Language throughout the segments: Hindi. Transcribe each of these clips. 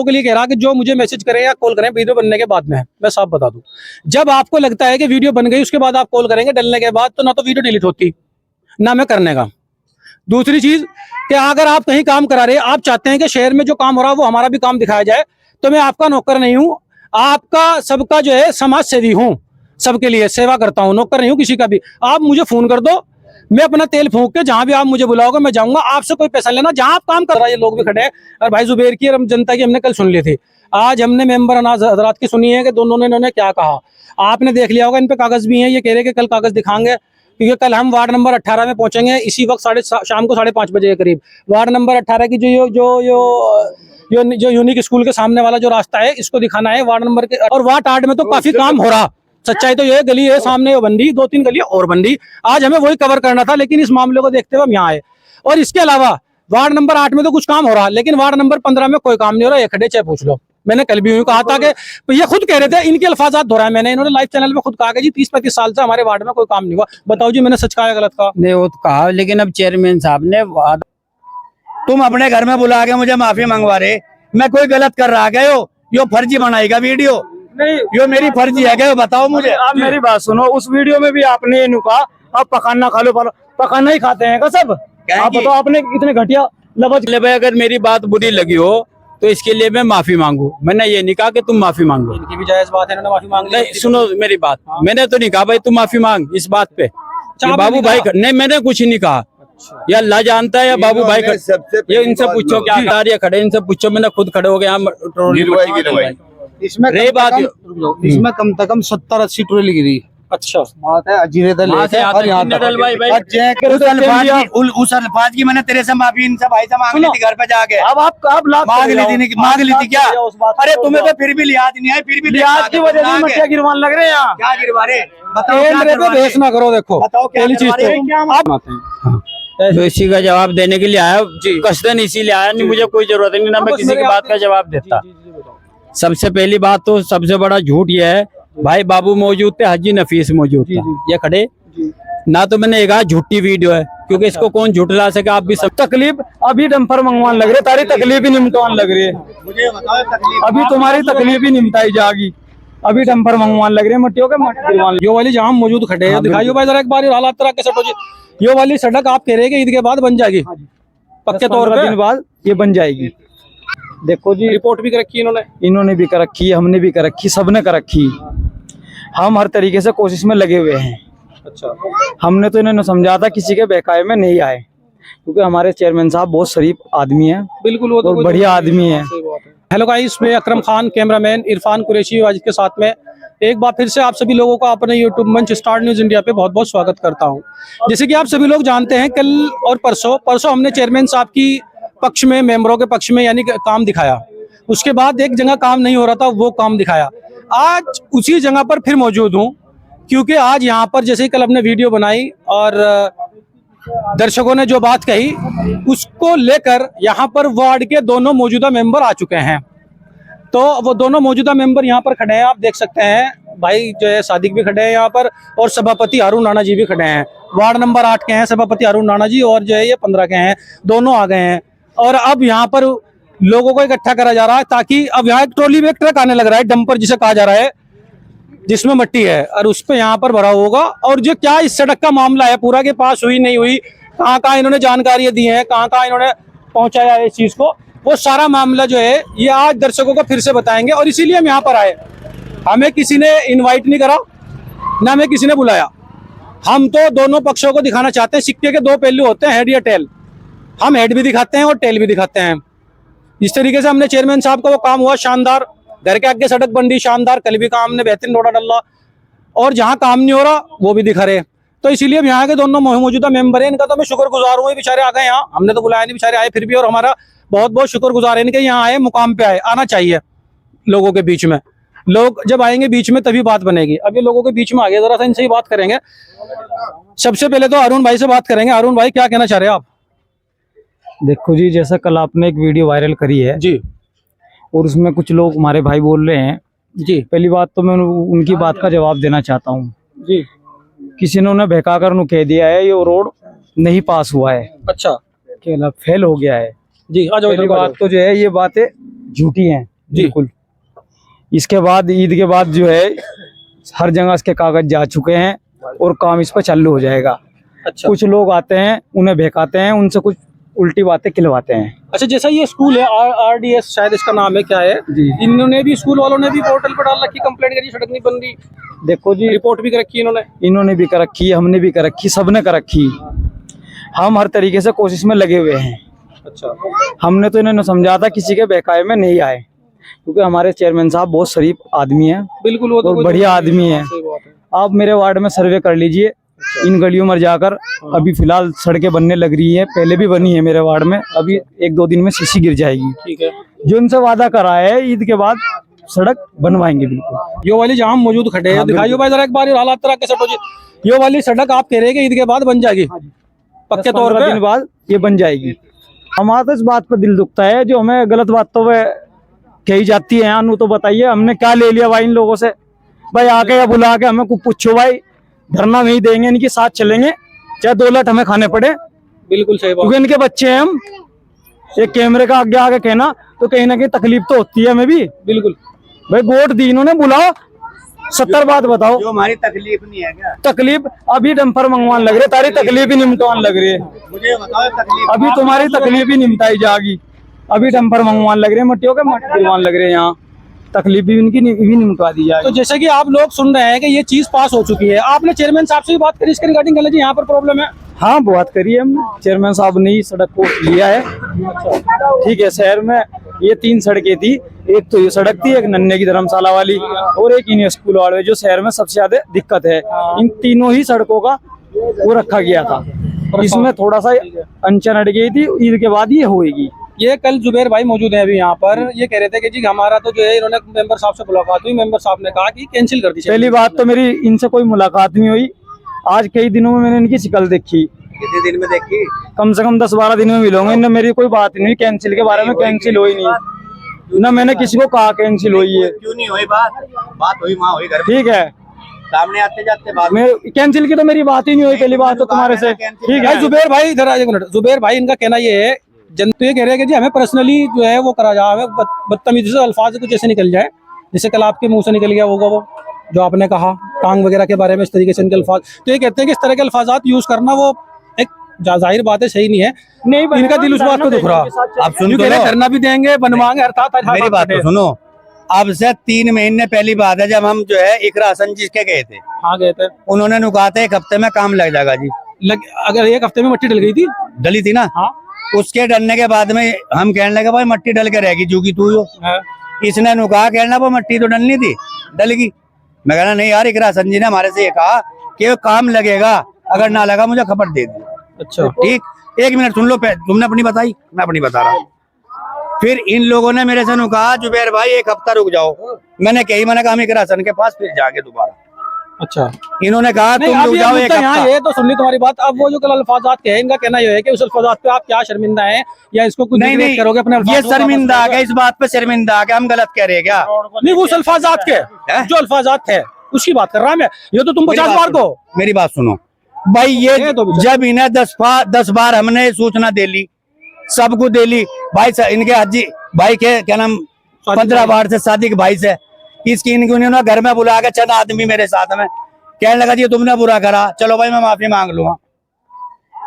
के लिए कह रहा कि जो मुझे मैसेज करें या कॉल करें वीडियो बनने के बाद में है। मैं साफ बता दूं, जब आपको लगता है कि वीडियो बन गई उसके बाद आप कॉल करेंगे डलने के बाद, तो ना तो वीडियो डिलीट होती ना मैं करने का। दूसरी चीज कि अगर आप कहीं काम करा रहे, आप चाहते हैं कि शहर में जो काम हो रहा है वो हमारा भी काम दिखाया जाए, तो मैं आपका नौकर नहीं हूं, आपका सबका जो है समाज सेवी हूं, सबके लिए सेवा करता हूं, नौकर नहीं हूं किसी का भी। आप मुझे फोन कर दो, मैं अपना तेल फूंक के जहां भी आप मुझे बुलाओगे मैं जाऊंगा, आपसे कोई पैसा लेना, जहां आप काम कर रहा है। ये लोग भी खड़े हैं और भाई जुबेर की और जनता की हमने कल सुन ली थी, आज हमने मेंबर अनाज हजरात की सुनी है कि दोनों ने इन्होंने क्या कहा। आपने देख लिया होगा, इन पे कागज भी हैं, ये कह रहे कि कल कागज दिखाएंगे, क्योंकि कल हम वार्ड नंबर 18 में पहुंचेंगे इसी वक्त शाम को 5:30 बजे के करीब। वार्ड नंबर 18 की जो यूनिक स्कूल के सामने वाला जो रास्ता है इसको दिखाना है वार्ड नंबर के, और वार्ड 8 में तो काफी काम हो रहा। सच्चाई तो ये गली है सामने बन रही, 2-3 गलियां और बन रही, आज हमें वही कवर करना था, लेकिन इस मामले को देखते हुए हम यहाँ आए। और इसके अलावा वार्ड नंबर 8 में तो कुछ काम हो रहा, लेकिन वार्ड नंबर 15 में कोई काम नहीं हो रहा। ये खड़े चाहे पूछ लो, मैंने कल भी कहा था कि ये खुद कह रहे थे, इनके अल्फाजात दोहराए मैंने, इन्होंने लाइव चैनल में खुद कहा कि जी 30-35 साल से हमारे वार्ड में कोई काम नहीं हुआ। बताओ जी मैंने सच कहा या गलत कहा? नहीं वो तो कहा, लेकिन अब चेयरमैन साहब ने तुम अपने घर में बुला के मुझे माफी मंगवा रहे, मैं कोई गलत कर रहा गए हो, यो फर्जी बनाएगा वीडियो, नहीं यो मेरी फर्जी है क्या? बताओ मुझे। आप मेरी बात सुनो, उस वीडियो में भी आपने ये कहा आप पकाना खा लो, पकाना ही खाते हैं का सब? आप बताओ, आपने इतने घटिया लफ्ज। भाई अगर मेरी बात बुरी लगी हो तो इसके लिए मैं माफी मांगू, मैंने ये नहीं कहा कि तुम माफी मांगो। इनकी भी जायज बात है, इन्होंने माफी मांग ली। नहीं सुनो मेरी बात, मैंने तो नहीं कहा भाई तुम माफी मांग इस बात पे। ये बाबू भाई नहीं, मैंने कुछ नहीं कहा, या अल्लाह जानता है या बाबू भाई, ये इनसे पूछो क्या कार्य खड़े, इनसे पूछो, मैंने खुद खड़े हो गया। इसमें रही बात, इसमें कम से कम 70-80 ट्रोली गिरी। अच्छा बात है अजीरे दल वहाँ से और यहाँ तक उस अल्फाज की मैंने तेरे से माफी इनसे भाई से मांग ली थी घर पे जाके। अब आप मांग ली थी क्या? अरे तुम्हें तो फिर भी लिहाज नहीं है, फिर भी लिहाज की वजह से मटिया गिरवान लग रहे हैं यहाँ। क्या गिरवा रहे? बताओ भेस ना करो। देखो बताओ पहली चीज तो इसी का जवाब देने के लिए आया जी, कसदन इसीलिए आया, नहीं मुझे कोई जरूरत नहीं ना मैं किसी की बात का जवाब देता। सबसे पहली बात तो सबसे बड़ा झूठ यह है, भाई बाबू मौजूद थे, हाजी नफीस मौजूद था, ये खड़े ना, तो मैंने कहा झूठी वीडियो है, क्योंकि इसको कौन झूठला सके। आप भी सब तकलीफ अभी डंपर मंगवान लग रहे, तारी तकलीफ ही निमटान लग रही है, मुझे बताओ तकलीफ अभी तुम्हारी तकलीफ ही निमटाई जाएगी। अभी डंपर मंगवान लग रहे हैं, मट्टियों के मट गिरवान। यो वाली जहाँ मौजूद खड़े हैं, दिखाइयो भाई जरा एक बार हालात तरह कैसे हो जी। यो वाली सड़क आप कह रहे हैं कि ईद के बाद बन जाएगी, पक्के तौर पे दिन बाद ये बन जाएगी। देखो जी रिपोर्ट भी कर रखी इन्होंने भी कर रखी है, हमने भी कर रखी, सबने कर रखी। हम हर तरीके से कोशिश में लगे हुए हैं। अच्छा, हमने तो इन्होंने समझा था किसी के बहकावे में नहीं आए, क्योंकि हमारे चेयरमैन साहब बहुत शरीफ आदमी हैं, बिल्कुल वो तो बढ़िया आदमी है। हेलो गाइस, मैं अकरम खान, कैमरामैन इरफान कुरैशी आज के साथ में एक बार फिर से आप सभी लोगों का अपने यूट्यूब मंच स्टार न्यूज इंडिया पे बहुत बहुत स्वागत करता हूं। जैसे कि आप सभी लोग जानते हैं, कल और परसों हमने चेयरमैन साहब की पक्ष में, मेंबरों के पक्ष में यानी काम दिखाया। उसके बाद एक जगह काम नहीं हो रहा था, वो काम दिखाया। आज उसी जगह पर फिर मौजूद हूँ, क्योंकि आज यहाँ पर जैसे ही कल हमने वीडियो बनाई और दर्शकों ने जो बात कही उसको लेकर यहाँ पर वार्ड के दोनों मौजूदा मेंबर आ चुके हैं। तो वो दोनों मौजूदा मेंबर यहाँ पर खड़े हैं, आप देख सकते हैं। भाई जो है सादिक भी खड़े हैं यहाँ पर, और सभापति अरुण राणा जी भी खड़े हैं। वार्ड नंबर 8 के हैं सभापति अरुण राणा जी, और जो है ये 15 के हैं, दोनों आ गए हैं। और अब यहाँ पर लोगों को इकट्ठा करा जा रहा है, ताकि अब यहाँ एक ट्रॉली में एक ट्रक आने लग रहा है, डंपर जिसे कहा जा रहा है, जिसमें मट्टी है, और उस पे यहाँ पर भरा होगा। और जो क्या इस सड़क का मामला है, पूरा के पास हुई नहीं हुई, कहाँ इन्होंने जानकारियां दी हैं, कहाँ इन्होंने पहुंचाया है इस चीज को, वो सारा मामला जो है ये आज दर्शकों को फिर से बताएंगे। और इसीलिए हम यहाँ पर आए, हमें किसी ने इन्वाइट नहीं करा, ना हमें किसी ने बुलाया। हम तो दोनों पक्षों को दिखाना चाहते हैं, सिक्के के दो पहलू होते हैं, हेड या टेल। हम हेड भी दिखाते हैं और टेल भी दिखाते हैं। इस तरीके से हमने चेयरमैन साहब का वो काम हुआ शानदार, घर के आगे सड़क बन रही शानदार, कल भी काम ने बेहतरीन रोड़ा डल्ला, और जहाँ काम नहीं हो रहा वो भी दिखा रहे। तो इसीलिए हम यहाँ के दोनों मौजूदा मेंबर हैं, इनका तो मैं शुक्रगुजार हूँ, बेचारे आ गए यहाँ, हमने तो बुलाया नहीं, बेचारे आए फिर भी, और हमारा बहुत बहुत शुक्रगुजार है इनके, यहाँ आए, मुकाम पे आए। आना चाहिए लोगों के बीच में, लोग जब आएंगे बीच में तभी बात बनेगी। अब ये लोगों के बीच में आ गए, जरा सा इनसे ही बात करेंगे। सबसे पहले तो अरुण भाई से बात करेंगे। अरुण भाई क्या कहना चाह रहे हैं आप? देखो जी, जैसा कल आपने एक वीडियो वायरल करी है जी, और उसमें कुछ लोग हमारे भाई बोल रहे हैं जी, पहली बात तो मैं उनकी बात का जवाब देना चाहता हूँ जी। किसी ने उन्हें बहकाकर उन्हें कह दिया है ये रोड नहीं पास हुआ है, अच्छा कि फेल हो गया है जी। आ जाओ। पहली बात तो जो है ये बातें झूठी हैं, बिल्कुल। इसके बाद ईद के बाद जो है हर जगह इसके कागज जा चुके हैं और काम इस पर चालू हो जाएगा। अच्छा कुछ लोग आते हैं, उन्हें बहकाते हैं, उनसे कुछ उल्टी बातें खिलवाते हैं। अच्छा, जैसा ये स्कूल है RDS शायद इसका नाम है, क्या है जी। इन्होंने भी, स्कूल वालों ने भी पोर्टल पर डाल रखी, कंप्लेंट करी, सड़क नहीं बन रही, देखो जी, रिपोर्ट भी कर रखी इन्होंने। इन्होंने भी कर रखी, हमने भी कर रखी, सबने कर रखी। हम हर तरीके से कोशिश में लगे हुए हैं। अच्छा, हमने तो इन्होंने समझा था किसी के बहकावे में नहीं आए, क्योंकि हमारे चेयरमैन साहब बहुत शरीफ आदमी हैं बिल्कुल, वो तो और कोई बढ़िया दिक्कत नहीं आदमी है, है। सही बात है। आप मेरे वार्ड में सर्वे कर लीजिए, इन गलियों में जाकर। अभी फिलहाल सड़कें बनने लग रही है, पहले भी बनी है मेरे वार्ड में, अभी 1-2 दिन में सीसी गिर जाएगी। ठीक है, जो इनसे वादा करा है ईद के बाद सड़क बनवाएंगे बिल्कुल। यो वाली जहाँ हम मौजूद खड़े हैं, दिखाइयो भाई जरा एक बार, ये हालात तरह कैसे हो जी। यो वाली सड़क आप कह रहे हैं कि ईद के बाद बन जाएगी, पक्के तौर 10-15 पे? दिन बाद ये बन जाएगी। हमारा तो इस बात पर दिल दुखता है, जो हमें गलत बातों पे कही जाती है। अनु तो बताइए हमने क्या ले लिया भाई इन लोगों से? भाई आके या बुला के हमें कुछ पूछो, भाई धरना नहीं देंगे, इनके साथ चलेंगे, चाहे 2 लाख हमें खाने पड़े, बिल्कुल सही बात। क्योंकि इनके बच्चे हैं हम। एक कैमरे का आगे आगे कहना तो कहीं ना कहीं तकलीफ तो होती है हमें भी। बिल्कुल भाई वोट दी इन्होंने, बुलाओ, 70 बात बताओ। जो हमारी तकलीफ नहीं है क्या? तकलीफ अभी डंपर मंगवान लग रहे, तारी तकलीफ ही निमटान लग रही है। मुझे बताओ तकलीफ। अभी तुम्हारी तकलीफ ही निमटाई जाएगी। अभी डंपर मंगवान लग रहे हैं, मट्टियों के मट्टी गिरवान लग रहे हैं, यहाँ तकलीफ भी उनकी भी निमटा दी तो जाएगी। जैसे कि आप लोग सुन रहे हैं कि ये चीज पास हो चुकी है, आपने चेयरमैन साहब से भी बात करी इसके रिगार्डिंग, जी यहाँ पर प्रॉब्लम है? हाँ, बात करिए, हमने चेयरमैन साहब ने ही सड़क को लिया है। ठीक है, शहर में ये 3 सड़कें थी, एक तो ये सड़क थी, एक नन्हे की धर्मशाला वाली और एक इन स्कूल वाले, जो शहर में सबसे ज्यादा दिक्कत है। इन तीनों ही सड़कों का वो रखा गया था, इसमें थोड़ा सा अनचन अड़ गई थी, ईद के बाद ये होएगी। ये कल जुबैर भाई मौजूद है अभी यहाँ पर, ये कह रहे थे कि जी हमारा तो जो है, इन्होंने मेंबर साहब से मुलाकात हुई, मेंबर साहब ने कहा कि कैंसिल कर दी। पहली बात तो मेरी इनसे कोई मुलाकात नहीं हुई, आज कई दिनों में मैंने इनकी शिकल देखी। कितने दिन में देखी? कम से कम 10-12 दिन में मिलोगे। इनने मेरी कोई बात नहीं हुई कैंसिल के बारे में, कैंसिल हुई नहीं ना, मैंने किसी को कहा कैंसिल हुई है। क्यों नहीं हुई बात? बात हुई, वहाँ हुई, घर में ठीक है, सामने आते जाते बात। मैं कैंसिल की तो मेरी बात ही नहीं हुई पहली बात तो तुम्हारे से। ठीक भाई है, जुबैर भाई इधर आ, एक मिनट। जुबैर भाई इनका कहना ये है, जनता ये कह रहे हैं कि जी हमें पर्सनली जो है वो करा जाए, हमें बदतमीजी से अल्फाज कुछ ऐसे निकल जाए, जैसे कल आपके मुंह से निकल गया होगा वो जो आपने कहा टांग वगैरह के बारे में, इस तरीके से इनके अल्फाज। तो ये कहते हैं कि इस तरह के अल्फाजात यूज करना वो एक जाहिर बात है, सही नहीं है। नहीं, इनका दिल उस बात को दुख रहा। आप सुन यूं कह रहे हैं, धरना भी देंगे, बनवाएंगे, अर्थात मेरी बात तो सुनो। अब से 3 महीने पहली बात है जब हम जो है इकरा हसन जी के गए थे, हाँ गए थे, उन्होंने कहा था 1 हफ्ते में काम लग जाएगा जी। अगर 1 हफ्ते में मट्टी डल गई थी, डली थी ना। हाँ उसके डलने के बाद में हम कहने लगे भाई मट्टी डल के रहेगी जूगी तू हो। हाँ। इसने कहा कहना वो मट्टी तो डलनी थी, डलेगी। मैं कहना नहीं यार, इकरा हसन जी ने हमारे से ये कहा कि वो काम लगेगा, अगर ना लगा मुझे खबर दे दी। अच्छा ठीक, 1 मिनट सुन लो, तुमने अपनी बताई, मैं अपनी बता रहा हूँ। फिर इन लोगों ने मेरे से कहा जुबैर भाई 1 हफ्ता रुक जाओ। मैंने कहा हम इकरा हसन के पास फिर जाके दोबारा। अच्छा, इन्होंने कहा नहीं, तुम अब रुक ये जाओ मुद्दा 1 यहाँ हफ्ता। ये तो सुन ली तुम्हारी बात। अब वो जो कल अल्फाजात के हैं, इनका कहना ये है कि उस अल्फाजात पे आप क्या शर्मिंदा हैं, या इसको कुछ नहीं रिग्रेट नहीं, करोगे अपने ये अल्फाज को शर्मिंदा आ वापस गया, इस बात पे शर्मिंदा आ गया, हम गलत कह रहे हैं क्या? नहीं, वो उस अल्फाजात के जो अल्फाजात है उसकी बात कर रहा मैं। ये तो तुम 50 बार को मेरी बात सुनो भाई, ये तो जब इन्हें 10 बार हमने सूचना दे ली, सबको दे ली भाई। इनके हाजी भाई के क्या नाम 15 बार से सादिक भाई से, इसकी इनकी उन्होंने घर में बुला के चंद आदमी मेरे साथ में कहने लगा जी तुमने बुरा करा, चलो भाई मैं माफी मांग लूंगा।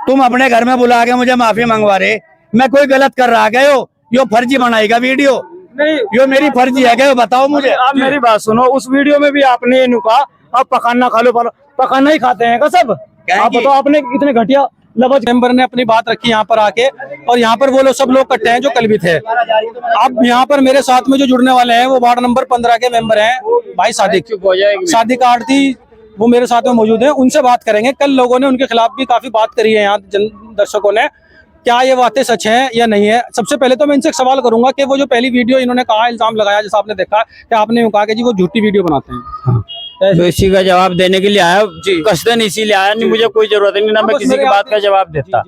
तुम अपने घर में बुला के मुझे माफी मंगवा रहे, मैं कोई गलत कर रहा गए हो? यो फर्जी बनाएगा वीडियो, नहीं, यो मेरी फर्जी है क्या? बताओ मुझे। आप मेरी बात सुनो, उस वीडियो में भी आपने ये कहा आप पकाना खा लो, पकाना ही खाते हैं का सब? आप बताओ, आपने इतने घटिया लफ्ज। मेंबर ने अपनी बात रखी यहाँ पर आके, और यहाँ पर वो लोग सब लोग इकट्ठे हैं जो कल भी थे। अब यहाँ पर मेरे साथ में जो जुड़ने वाले हैं वो वार्ड नंबर 15 के मेंबर हैं, भाई सादिक आरती, वो मेरे साथ में मौजूद हैं, उनसे बात करेंगे। कल लोगों ने उनके खिलाफ भी काफी बात करी है यहाँ दर्शकों ने, क्या ये बातें सच हैं या नहीं है। सबसे पहले तो मैं इनसे एक सवाल करूंगा कि वो जो पहली वीडियो इन्होंने कहा, इल्जाम लगाया, जैसा आपने देखा कि आपने यूं कहा कि जी वो झूठी वीडियो बनाते हैं, तो इसी का जवाब देने के लिए आया जी, कसदन इसीलिए आया, नहीं मुझे कोई जरूरत नहीं ना, मैं किसी की बात का जवाब देता।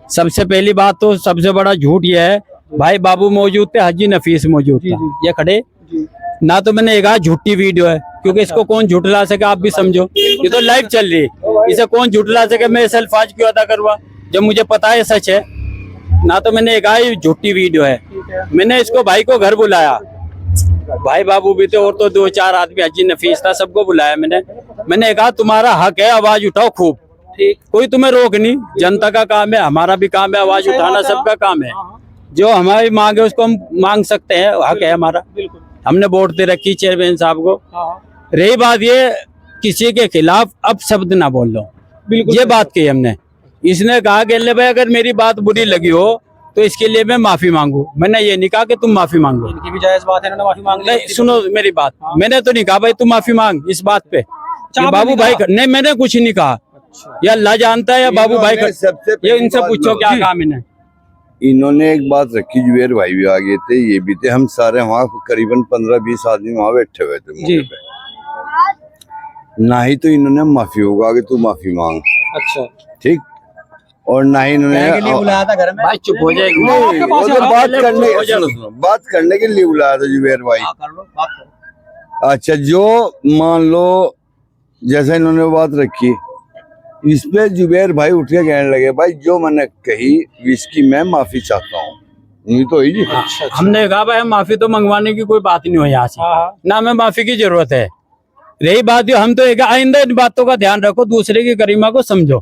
सबसे पहली बात तो सबसे बड़ा झूठ ये है, भाई बाबू मौजूद थे, हाजी नफीस मौजूद था, ये खड़े ना। तो मैंने कहा झूठी वीडियो है, क्योंकि इसको कौन झूठला सके, आप भी समझो, ये तो लाइव चल रही है, इसे कौन झूठला सके, मैं इसे अल्फाज क्यों अदा करवा जब मुझे पता है सच है ना। तो मैंने कहा ये झूठी वीडियो है। मैंने इसको भाई को घर बुलाया, भाई बाबू भी थे और तो 2-4 आदमी, हाजी नफीस था, सबको बुलाया मैंने कहा तुम्हारा हक है, आवाज उठाओ खूब, ठीक। कोई तुम्हें रोक नहीं, जनता का काम है, हमारा भी काम है, आवाज उठाना सबका काम है। जो हमारी मांग है उसको हम मांग सकते हैं, हक है हमारा। हमने वोट दे रखी चेयरमैन साहब को। रही बात ये किसी के खिलाफ अब शब्द ना बोल लो, ये बात कही हमने। इसने कहा कि भाई अगर मेरी बात बुरी लगी हो तो इसके लिए मैं माफी मांगू। मैंने ये नहीं कहा कि तुम माफी मांगो, इनकी भी जायज बात है, इन्होंने माफी मांग ली। नहीं सुनो मेरी बात, मैंने तो नहीं कहा भाई तुम माफी मांग इस बात पे। ये बाबू भाई नहीं, मैंने कुछ नहीं कहा, या अल्लाह जानता है या बाबू भाई, ये इनसे पूछो क्या काम इन्हें। इन्होंने एक बात रखी, जुबेर भाई भी आ गए थे, ये भी थे, हम सारे वहाँ करीबन 15-20 आदमी वहाँ बैठे हुए थे मौके पे। ना ही तो इन्होंने माफी होगा कि तू माफी मांग, अच्छा, ठीक, और ना ही इन्होंने बुलाया था घर में। भाई चुप हो जाएगी, वो तो बात करने के लिए बुलाया था जुबेर भाई। अच्छा, जो मान लो जैसा इन्होंने बात रखी, इस पे जुबेर भाई उठ के कहने लगे भाई जो मैंने कही इसकी मैं माफी चाहता हूँ। ये तो ही जी। हमने कहा भाई माफी तो मंगवाने की कोई बात नहीं हो यहाँ से, ना हमें माफी की जरूरत है। रही बात जो हम तो एक आइंदा इन बातों का ध्यान रखो, दूसरे की गरिमा को समझो,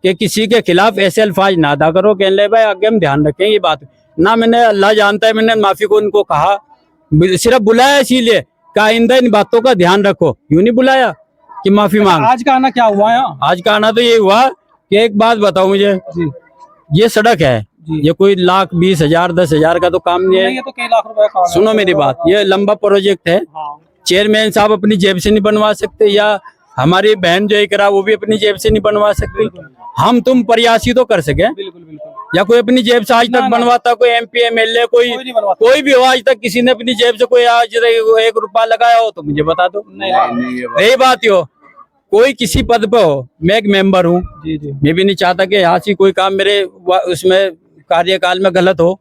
कि किसी के खिलाफ ऐसे अल्फाज ना अदा करो। कह ले भाई आगे हम ध्यान रखें ये बात ना। मैंने अल्लाह जानता है, मैंने माफी को उनको कहा, सिर्फ बुलाया इसीलिए कि आइंदा इन बातों का ध्यान रखो, यूं नहीं बुलाया कि माफी मांग। आज का आना क्या हुआ यहाँ? आज का आना तो ये हुआ कि एक बात बताओ मुझे, ये सड़क है, ये कोई 1,20,000 10,000 का तो काम नहीं है, ये तो कई लाख रुपए का। सुनो मेरी बात, ये लंबा प्रोजेक्ट है। चेयरमैन साहब अपनी जेब से नहीं बनवा सकते, या हमारी बहन जो करा वो भी अपनी जेब से नहीं बनवा सकती। हम तुम प्रयासी तो कर सके, या कोई अपनी जेब से आज तक बनवाता, कोई MP MLA कोई भी हो, आज तक किसी ने अपनी जेब से कोई आज 1 रुपया लगाया हो तो मुझे बता दो। यही बात हो, कोई किसी पद पे हो, मैं एक मेंबर हूँ, मैं भी नहीं चाहता कि यहाँ से कोई काम मेरे उसमें कार्यकाल में गलत हो,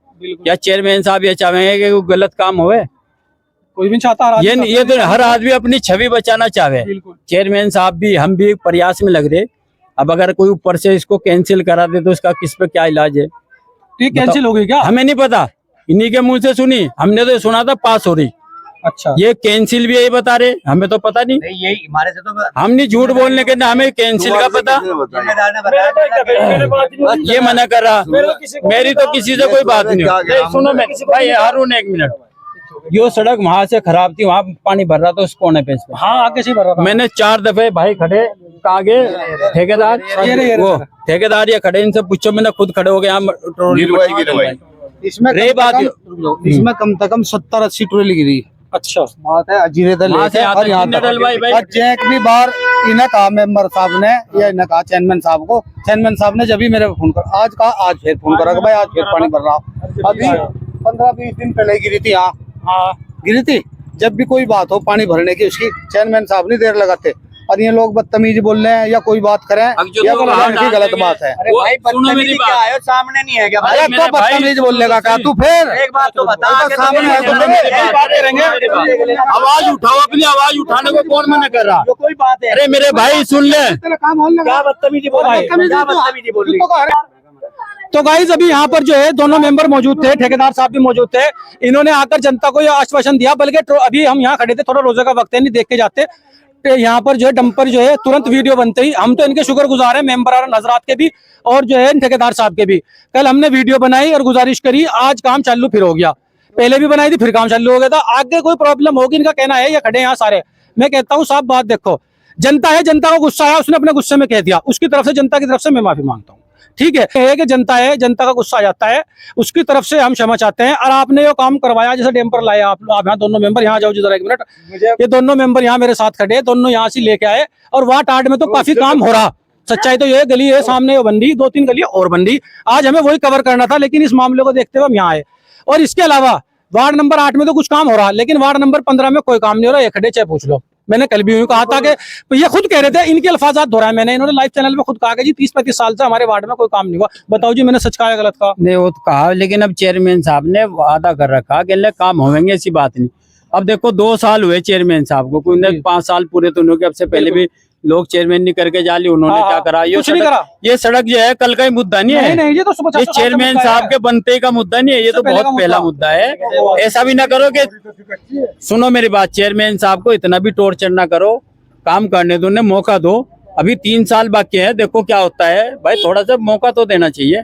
या चेयरमैन साहब ये चाहेंगे कि गलत काम होवे, कोई भी चाहता है। ये तो हर आदमी अपनी छवि बचाना चाहे। चेयरमैन साहब भी, हम भी प्रयास में लग रहे। अब अगर कोई ऊपर से इसको कैंसिल करा दे तो इसका किस पे क्या इलाज है? कैंसिल हो गई क्या? हमें नहीं पता, इन्हीं के मुंह से सुनी, हमने तो सुना था पास हो रही। अच्छा, ये कैंसिल भी यही बता रहे, हमें तो पता नहीं। यही हमारे से तो हम नहीं झूठ बोलने के ना, हमें कैंसिल का पता। जिम्मेदार ने बताया। ये मना कर रहा, मेरी तो किसी से कोई बात नहीं। सुनो भाई हारून, 1 मिनट, यो सड़क वहां से खराब थी, वहां पानी भर रहा था उस कोने पे। हाँ, आगे से भर रहा था। मैंने 4 दफे भाई खड़े, आगे ठेकेदार, वो ठेकेदार ये खड़े, इनसे पूछो, मैंने खुद खड़े हो गया। इसमें रही बात, इसमें कम से कम 70-80 ट्रोली गिरी। अच्छा, बात है अजीरे और यहाँ तक जैक भी बार इन्हें कहा मेंबर साहब ने, या इन्हें कहा चेयरमैन साहब को। चेयरमैन साहब ने जब भी मेरे को फोन कर, आज फिर फोन करा भाई आज फिर पानी भर रहा। अभी 15-20 दिन पहले गिरी थी, हाँ गिरी थी। जब भी कोई बात हो पानी भरने की, उसकी चेयरमैन साहब नहीं देर लगाते। और ये लोग बदतमीजी बोल रहे हैं या कोई बात करें, या की गलत बात है। अरे भाई बदतमीजी क्या है, सामने नहीं है क्या? अरे तो बदतमीज बोलेगा क्या तू? फिर एक बात तो बता, सामने आवाज उठाओ, अपनी आवाज उठाने को कौन मना कर रहा? कोई बात है। अरे मेरे भाई सुन ले, क्या बदतमीजी बोल रहा है? तो गाइस अभी यहाँ पर जो है दोनों मेंबर मौजूद थे, ठेकेदार साहब भी मौजूद थे। इन्होंने आकर जनता को यह आश्वासन दिया, बल्कि अभी हम यहाँ खड़े थे, थोड़ा रोजे का वक्त है, नहीं देख के जाते। यहाँ पर जो है डंपर जो है तुरंत वीडियो बनते ही, हम तो इनके शुक्रगुजार हैं, मेंबर हजरात के भी और जो है ठेकेदार साहब के भी। कल हमने वीडियो बनाई और गुजारिश करी, आज काम चालू फिर हो गया। पहले भी बनाई थी, फिर काम चालू हो गया था। आगे कोई प्रॉब्लम होगी, इनका कहना है, ये खड़े यहाँ सारे। मैं कहता हूँ साहब बात देखो, जनता है, जनता को गुस्सा आया, उसने अपने गुस्से में कह दिया, उसकी तरफ से, जनता की तरफ से मैं माफी मांगता हूँ। ठीक है कि जनता है, जनता का गुस्सा आ जाता है, उसकी तरफ से हम क्षमा चाहते हैं। और आपने जो काम करवाया, जैसे डैम्पर लाया आप यहाँ दोनों मेंबर, यहाँ जाओ जरा 1 मिनट, ये दोनों मेंबर यहाँ मेरे साथ खड़े, दोनों यहाँ से लेके आए। और वहाँ टाट में तो काफी काम हो रहा, सच्चाई तो ये गली है सामने वो बंदी, 2-3 गली और बंदी, आज हमें वही कवर करना था, लेकिन इस मामले को देखते हुए हम यहाँ आए। और इसके अलावा वार्ड नंबर 8 में तो कुछ काम हो रहा, लेकिन वार्ड नंबर 15 में कोई काम नहीं हो रहा। ये खड़े चाहे पूछ लो, मैंने कल भी यूं कहा था कि ये खुद कह रहे थे, इनके अल्फाजात दोहराए मैंने, इन्होंने लाइव चैनल में खुद कहा कि जी 30-35 साल से हमारे वार्ड में कोई काम नहीं हुआ। बताओ जी मैंने सच कहा या गलत कहा? नहीं वो तो कहा, लेकिन अब चेयरमैन साहब ने वादा कर रखा कि काम होंगे, ऐसी बात नहीं। अब देखो 2 साल हुए चेयरमैन साहब को, कोई 5 साल पूरे तो उन्होंने, अब से पहले भी लोग चेयरमैन नहीं करके जाली, उन्होंने हाँ, क्या करा? कुछ नहीं करा। ये सड़क जो है कल का ही मुद्दा नहीं है। नहीं, ये तो 50 ये साल का चेयरमैन मुद्दा साहब है। के बनते का मुद्दा नहीं है, ये तो पहले का बहुत पहला मुद्दा है। ऐसा भी ना करो कि, सुनो मेरी बात, चेयरमैन साहब को इतना भी टॉर्चर ना करो, काम करने दो, उन्हें मौका दो। अभी 3 साल बाकी है, देखो क्या होता है भाई, थोड़ा सा मौका तो देना चाहिए।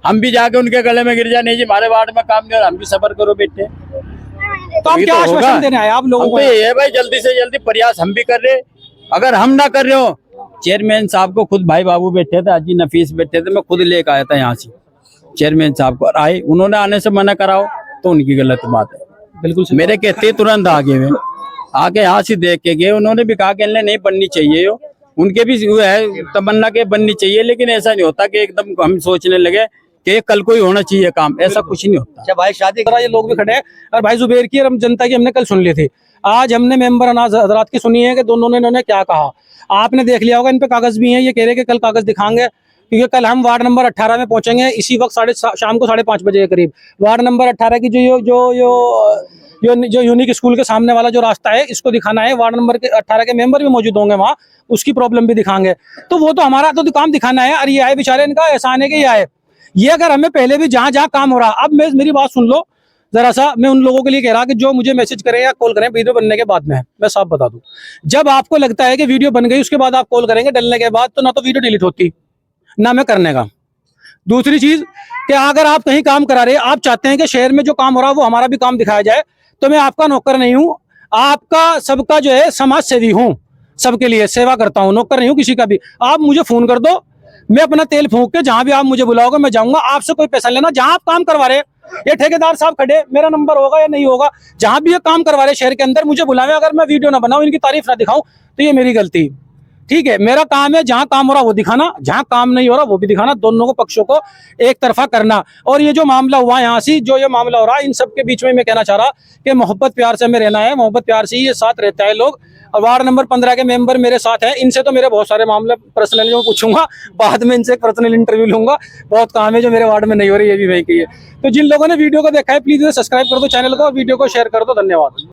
हम भी जाके उनके गले में गिर जाए, नहीं जी हमारे वार्ड में काम नहीं हो रहा, हम भी सबर करो बेटे। तो आप ये क्या तो होगा। आश्वासन देने आए आप लोगों को? हमको ये है भाई, जल्दी से जल्दी प्रयास हम भी कर रहे, अगर हम ना कर रहे हो, चेयरमैन साहब को खुद भाई बाबू बैठे थे, अजी नफीस बैठे थे, मैं खुद लेकर आया था यहाँ से चेयरमैन साहब को, आए उन्होंने आने से मना कराओ तो उनकी गलत बात है। बिल्कुल मेरे कहते तुरंत आगे हुए, आके यहाँ से देख के गए, उन्होंने भी कहा कि नहीं बननी चाहिए, हो उनके भी वो है तमन्ना के बननी चाहिए, लेकिन ऐसा नहीं होता कि एकदम हम सोचने लगे कि कल को ही होना चाहिए काम, ऐसा कुछ नहीं होता। अच्छा भाई शादी ये लोग भी खड़े हैं और भाई जुबेर की और हम जनता की हमने कल सुन ली थी, आज हमने मेंबर अनाज हजरात की सुनी है कि दोनों ने इन्होंने क्या कहा। आपने देख लिया होगा, इन पे कागज भी हैं, ये कह रहे हैं कि कल कागज दिखाएंगे, क्योंकि कल हम वार्ड नंबर 18 में पहुंचेंगे इसी वक्त शाम को 5:30 बजे के करीब। वार्ड नंबर 18 की जो यूनिक स्कूल के सामने वाला जो रास्ता है, इसको दिखाना है। वार्ड नंबर के 18 के मेंबर भी मौजूद होंगे वहाँ, उसकी प्रॉब्लम भी दिखाएंगे। तो वो तो हमारा तो काम दिखाना है, और ये आए बेचारे, इनका एहसान है कि ये आए। ये अगर हमें पहले भी जहाँ जहाँ काम हो रहा, अब मेरी बात सुन लो जरा सा, मैं उन लोगों के लिए कह रहा कि जो मुझे मैसेज करें या कॉल करें वीडियो बनने के बाद में, मैं साफ बता दूं, जब आपको लगता है कि वीडियो बन गई उसके बाद आप कॉल करेंगे डलने के बाद, तो ना तो वीडियो डिलीट होती, ना मैं करने का। दूसरी चीज कि अगर आप कहीं काम करा रहे, आप चाहते हैं कि शहर में जो काम हो रहा है वो हमारा भी काम दिखाया जाए, तो मैं आपका नौकर नहीं हूँ, आपका सबका जो है समाज सेवी हूँ, सबके लिए सेवा करता हूँ, नौकर नहीं हूँ किसी का भी। आप मुझे फोन कर दो, मैं अपना तेल फूंक के जहां भी आप मुझे बुलाओगे मैं जाऊंगा, आपसे कोई पैसा लेना। जहां आप काम करवा रहे, ये ठेकेदार साहब खड़े, मेरा नंबर होगा या नहीं होगा, जहां भी ये काम करवा रहे शहर के अंदर, मुझे बुलावे, अगर मैं वीडियो ना बनाऊं, इनकी तारीफ ना दिखाऊं, तो ये मेरी गलती। ठीक है, मेरा काम है जहां काम हो रहा वो दिखाना, जहां काम नहीं हो रहा वो भी दिखाना, दोनों को पक्षों को एक तरफा करना। और ये जो मामला हुआ यहाँ से, जो ये मामला हो रहा है, इन सब के बीच में मैं कहना चाह रहा कि मोहब्बत प्यार से हमें रहना है, मोहब्बत प्यार से ही ये साथ रहता है लोग। और वार्ड नंबर 15 के मेंबर मेरे साथ हैं, इनसे तो मेरे बहुत सारे मामले पर्सनली मैं पूछूंगा, बाद में इनसे पर्सनल इंटरव्यू लूंगा, बहुत काम है जो मेरे वार्ड में नहीं हो रही, ये भी वही की है। तो जिन लोगों ने वीडियो को देखा है प्लीज सब्सक्राइब कर दो चैनल को, वीडियो को शेयर कर दो। धन्यवाद।